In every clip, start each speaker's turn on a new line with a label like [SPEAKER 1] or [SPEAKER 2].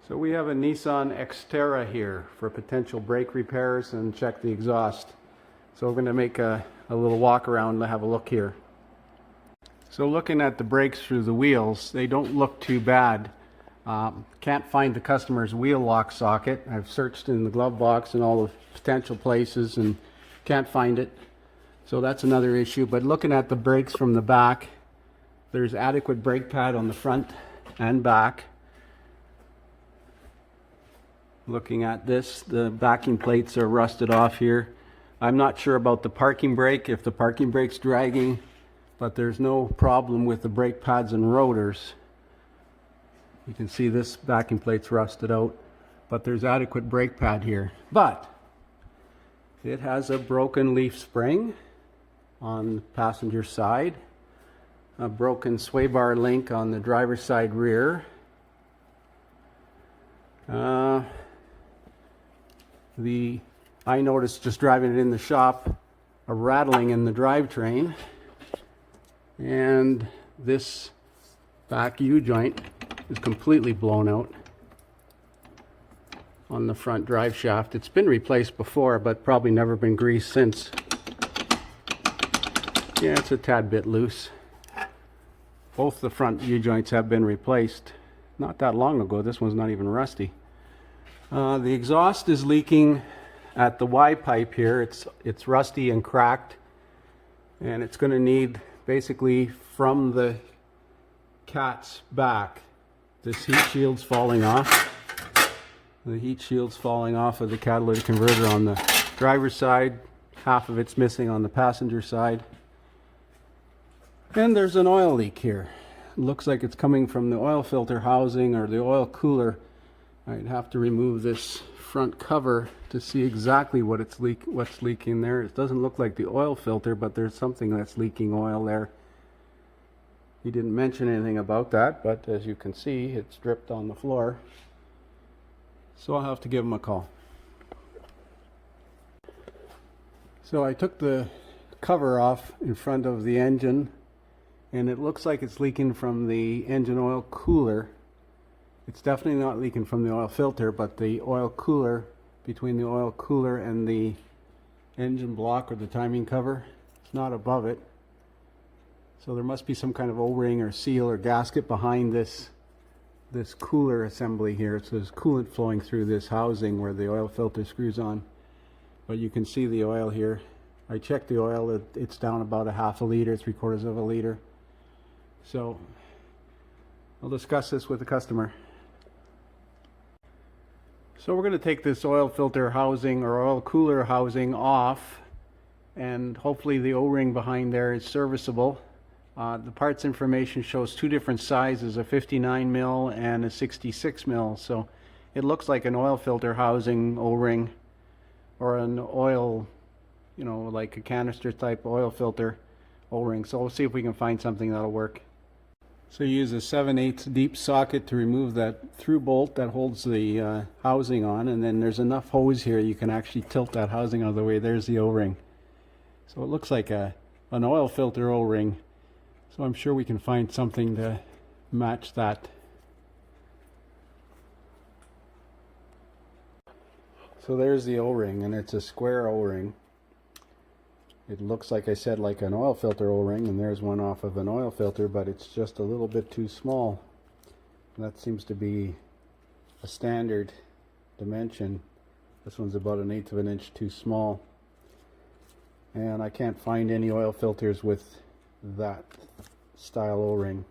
[SPEAKER 1] So we have a Nissan Xterra here for potential brake repairs and check the exhaust. So we're going to make a little walk around and have a look here. So looking at the brakes through the wheels, they don't look too bad. Can't find the customer's wheel lock socket. I've searched in the glove box and all the potential places and can't find it. So that's another issue. But looking at the brakes from the back, there's adequate brake pad on the front and back. Looking at this, the backing plates are rusted off here. I'm not sure about the parking brake, if the parking brake's dragging, but there's no problem with the brake pads and rotors. You can see this backing plate's rusted out, but there's adequate brake pad here. But it has a broken leaf spring on the passenger side, a broken sway bar link on the driver's side rear. I noticed just driving it in the shop a rattling in the drivetrain, and this back U-joint is completely blown out on the front drive shaft. It's been replaced before, but probably never been greased since. Yeah, it's a tad bit loose. Both the front U-joints have been replaced not that long ago. This one's not even rusty. The exhaust is leaking at the Y pipe here. It's rusty and cracked, and it's going to need basically from the cat's back. This heat shield's falling off. The heat shield's falling off of the catalytic converter on the driver's side. Half of it's missing on the passenger side. And there's an oil leak here. It looks like it's coming from the oil filter housing or the oil cooler. I'd have to remove this front cover to see exactly what's leaking there. It doesn't look like the oil filter, but there's something that's leaking oil there. He didn't mention anything about that, but as you can see, it's dripped on the floor. So I'll have to give him a call. So I took the cover off in front of the engine, and it looks like it's leaking from the engine oil cooler. It's definitely not leaking from the oil filter, but the oil cooler, between the oil cooler and the engine block or the timing cover, it's not above it. So there must be some kind of O-ring or seal or gasket behind this cooler assembly here. So there's coolant flowing through this housing where the oil filter screws on. But you can see the oil here. I checked the oil, it's down about a half a liter, 3/4 of a liter. So I'll discuss this with the customer. So we're going to take this oil filter housing or oil cooler housing off, and hopefully the O-ring behind there is serviceable. The parts information shows two different sizes, a 59 mil and a 66 mil. So it looks like an oil filter housing O-ring or an oil, like a canister type oil filter O-ring. So we'll see if we can find something that'll work. So you use a 7/8 deep socket to remove that through bolt that holds the housing on, and then there's enough hose here you can actually tilt that housing out of the way. There's the O-ring. So it looks like an oil filter O-ring. So I'm sure we can find something to match that. So there's the O-ring, and it's a square O-ring. It looks, like I said, like an oil filter O-ring, and there's one off of an oil filter, but it's just a little bit too small. That seems to be a standard dimension. This one's about 1/8 of an inch too small. And I can't find any oil filters with that style O-ring.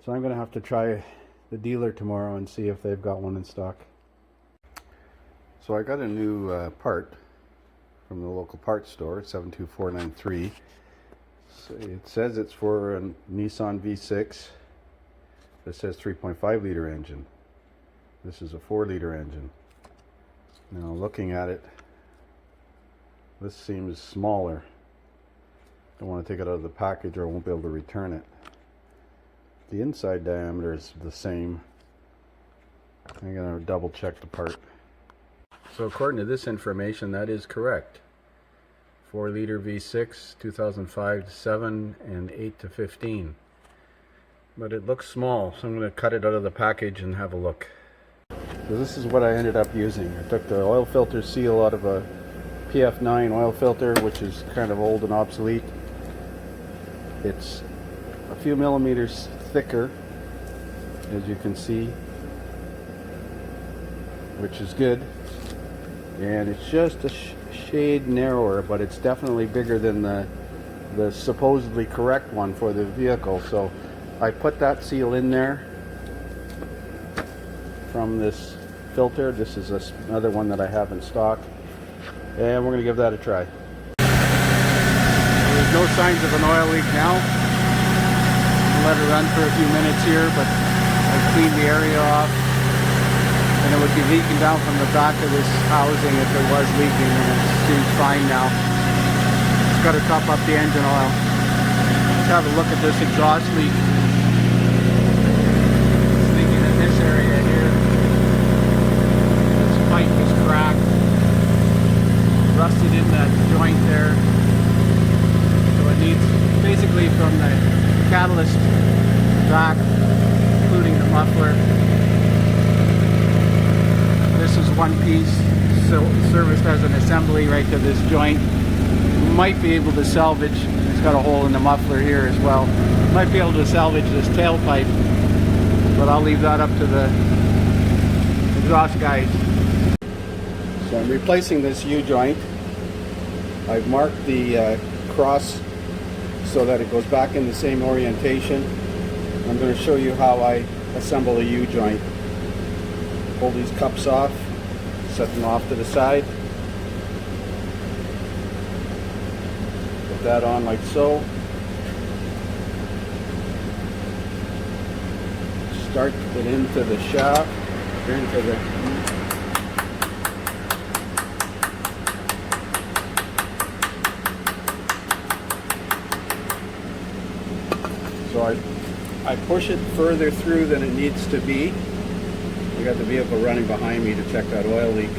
[SPEAKER 1] So I'm going to have to try the dealer tomorrow and see if they've got one in stock. So I got a new part from the local parts store, 72493. So it says it's for a Nissan V6. It says 3.5 liter engine. This is a 4 liter engine. Now looking at it, this seems smaller. Don't want to take it out of the package or I won't be able to return it. The inside diameter is the same. I'm going to double check the part. So according to this information, that is correct. 4 liter V6, 2005 to 7 and 8 to 15. But it looks small, so I'm going to cut it out of the package and have a look. So this is what I ended up using. I took the oil filter seal out of a PF9 oil filter, which is kind of old and obsolete. It's a few millimeters thicker, as you can see, which is good. And it's just a shade narrower, but it's definitely bigger than the supposedly correct one for the vehicle. So I put that seal in there from this filter. This is another one that I have in stock, and we're going to give that a try. There's no signs of an oil leak now. I'll let it run for a few minutes here, but I cleaned the area off, and it would be leaking down from the back of this housing if it was leaking, and it seems fine now. Just got to top up the engine oil. Let's have a look at this exhaust leak. It's leaking in this area here. This pipe is cracked, rusted in that joint there. So it needs, basically from the catalyst back, including the muffler. This is one piece, so serviced as an assembly right to this joint. Might be able to salvage, it's got a hole in the muffler here as well. Might be able to salvage this tailpipe, but I'll leave that up to the exhaust guys. So I'm replacing this U-joint. I've marked the cross so that it goes back in the same orientation. I'm going to show you how I assemble a U-joint. Pull these cups off, set them off to the side. Put that on like so. Start it into the shaft, into the So I push it further through than it needs to be. I got the vehicle running behind me to check that oil leak.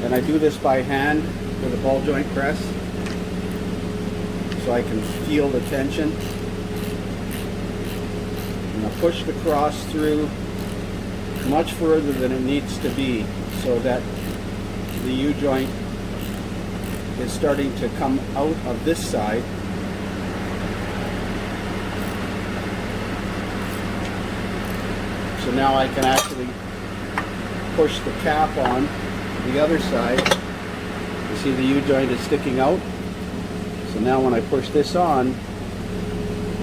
[SPEAKER 1] And I do this by hand with a ball joint press, so I can feel the tension. And I push the cross through much further than it needs to be, so that the U-joint is starting to come out of this side. So now I can actually push the cap on the other side. You see the U-joint is sticking out. So now when I push this on,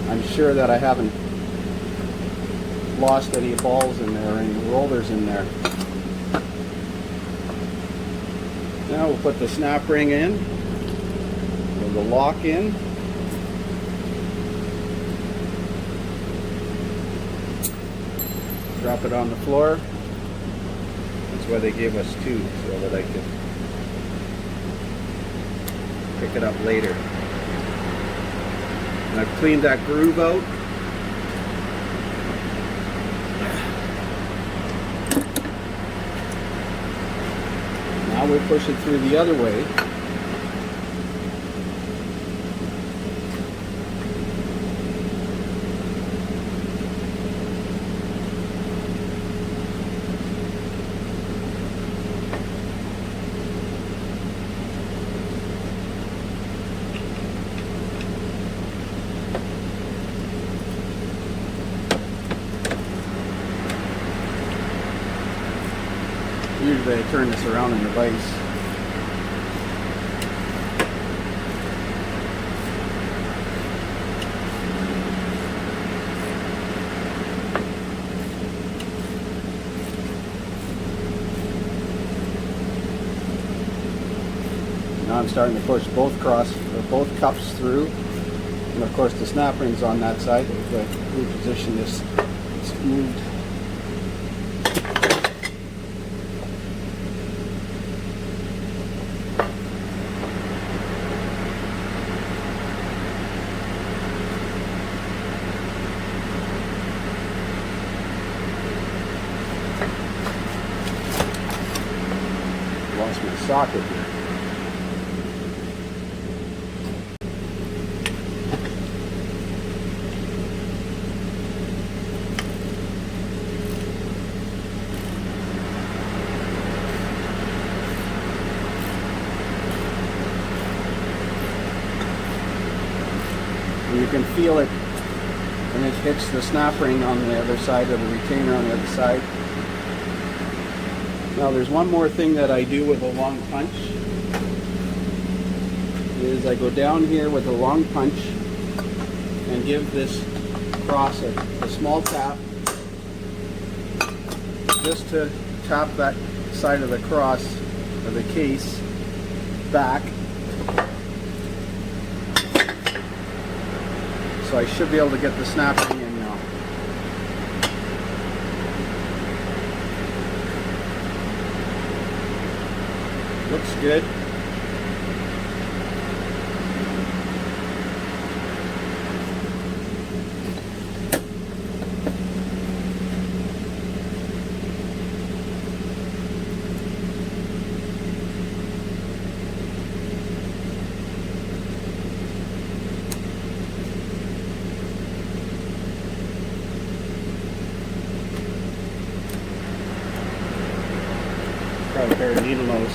[SPEAKER 1] I'm sure that I haven't lost any balls in there, any rollers in there. Now we'll put the snap ring in, with the lock in. Drop it on the floor. That's why they gave us two, so that I could pick it up later. And I've cleaned that groove out. Now we push it through the other way. Usually I turn this around in the vise. Now I'm starting to push both cups through, and of course the snap ring's on that side. If I reposition this, it's moved. Lost my socket here. And you can feel it when it hits the snap ring on the other side, or the retainer on the other side. Now there's one more thing that I do with a long punch, is I go down here with a long punch and give this cross a small tap, just to tap that side of the cross of the case back. So I should be able to get the snap ring in now. Looks good. Got a pair of needle nose.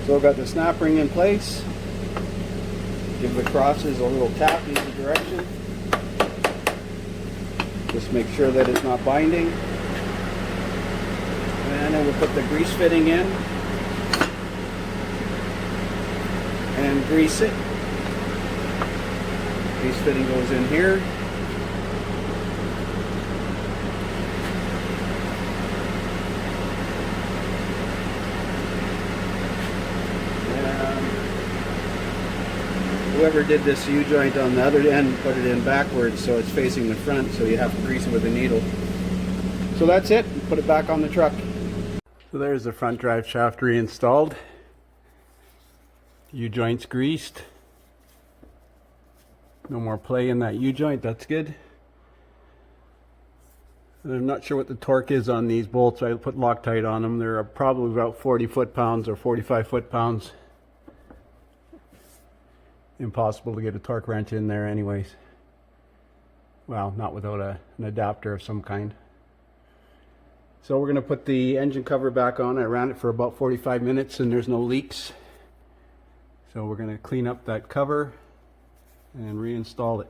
[SPEAKER 1] So I've got the snap ring in place. Give the crosses a little tap in either direction. Just make sure that it's not binding. And then we'll put the grease fitting in and grease it. Grease fitting goes in here. Whoever did this U-joint on the other end put it in backwards so it's facing the front, so you have to grease it with a needle. So that's it, put it back on the truck. So there's the front drive shaft reinstalled. U-joint's greased. No more play in that U-joint, that's good. And I'm not sure what the torque is on these bolts. I put Loctite on them. They're probably about 40 foot-pounds or 45 foot-pounds. Impossible to get a torque wrench in there anyways. Well, not without an adapter of some kind. So we're going to put the engine cover back on. I ran it for about 45 minutes and there's no leaks. So we're going to clean up that cover and reinstall it.